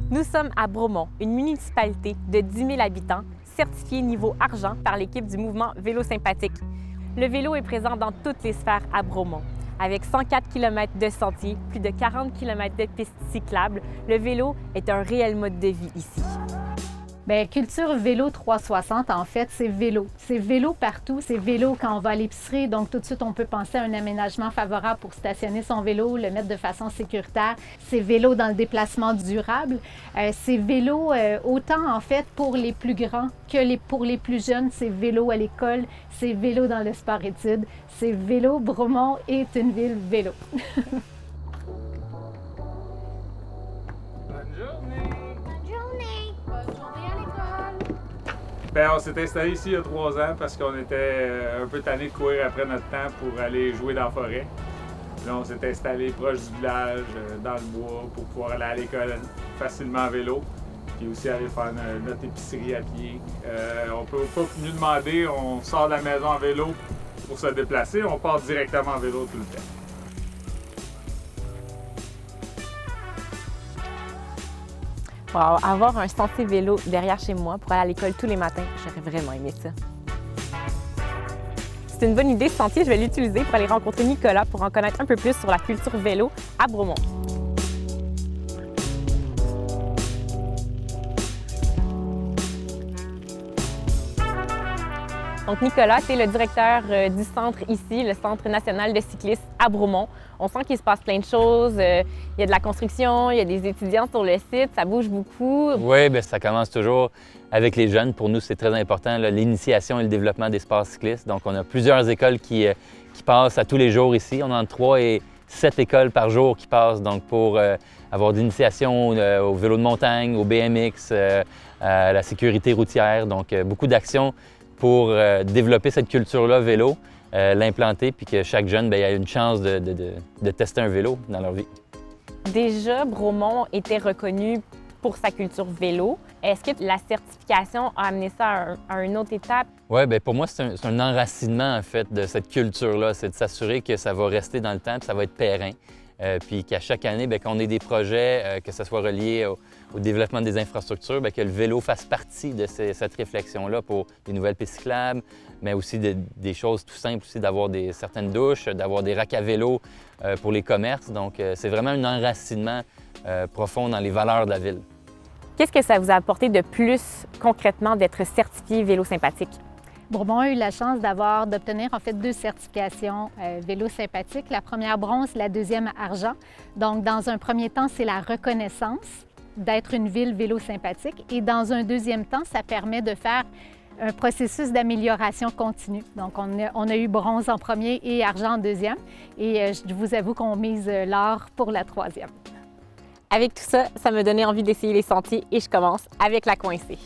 Nous sommes à Bromont, une municipalité de 10 000 habitants, certifiée niveau argent par l'équipe du mouvement Vélo Sympathique. Le vélo est présent dans toutes les sphères à Bromont. Avec 104 km de sentiers, plus de 40 km de pistes cyclables, le vélo est un réel mode de vie ici. Bien, Culture Vélo 360, en fait, c'est vélo. C'est vélo partout, c'est vélo quand on va à l'épicerie. Donc, tout de suite, on peut penser à un aménagement favorable pour stationner son vélo, le mettre de façon sécuritaire. C'est vélo dans le déplacement durable. C'est vélo autant, en fait, pour les plus grands que pour les plus jeunes. C'est vélo à l'école, c'est vélo dans le sport-études. C'est vélo. Bromont est une ville vélo. Bien, on s'est installé ici il y a 3 ans parce qu'on était un peu tanné de courir après notre temps pour aller jouer dans la forêt. Là, on s'est installé proche du village, dans le bois, pour pouvoir aller à l'école facilement à vélo, puis aussi aller faire notre épicerie à pied. On ne peut pas nous demander, on sort de la maison en vélo pour se déplacer, on part directement en vélo tout le temps. Wow, avoir un sentier vélo derrière chez moi pour aller à l'école tous les matins, j'aurais vraiment aimé ça. C'est une bonne idée, ce sentier, je vais l'utiliser pour aller rencontrer Nicolas pour en connaître un peu plus sur la culture vélo à Bromont. Donc Nicolas, tu es le directeur du centre ici, le Centre national de cyclisme à Bromont. On sent qu'il se passe plein de choses. Il y a de la construction, il y a des étudiants sur le site, ça bouge beaucoup. Oui, bien, ça commence toujours avec les jeunes. Pour nous, c'est très important, l'initiation et le développement des sports cyclistes. Donc, on a plusieurs écoles qui passent à tous les jours ici. On en a 3 et 7 écoles par jour qui passent donc pour avoir d'initiation au vélo de montagne, au BMX, à la sécurité routière. Donc, beaucoup d'actions pour développer cette culture-là vélo, l'implanter, puis que chaque jeune ait une chance de tester un vélo dans leur vie. Déjà, Bromont était reconnu pour sa culture vélo. Est-ce que la certification a amené ça à une autre étape? Oui, bien pour moi, c'est un enracinement en fait de cette culture-là. C'est de s'assurer que ça va rester dans le temps, puis ça va être périn. Puis qu'à chaque année, bien, qu'on ait des projets, que ce soit relié au développement des infrastructures, bien, que le vélo fasse partie de cette réflexion-là pour des nouvelles pistes cyclables, mais aussi des choses tout simples, aussi d'avoir certaines douches, d'avoir des racks à vélo pour les commerces. Donc, c'est vraiment un enracinement profond dans les valeurs de la ville. Qu'est-ce que ça vous a apporté de plus concrètement d'être certifié Vélo Sympathique? Bromont a eu la chance d'obtenir en fait 2 certifications Vélo Sympathique. La première bronze, la deuxième argent. Donc, dans un premier temps, c'est la reconnaissance d'être une ville vélo sympathique. Et dans un deuxième temps, ça permet de faire un processus d'amélioration continue. Donc, on a eu bronze en premier et argent en deuxième. Et je vous avoue qu'on mise l'or pour la 3e. Avec tout ça, ça me donnait envie d'essayer les sentiers et je commence avec la coincée.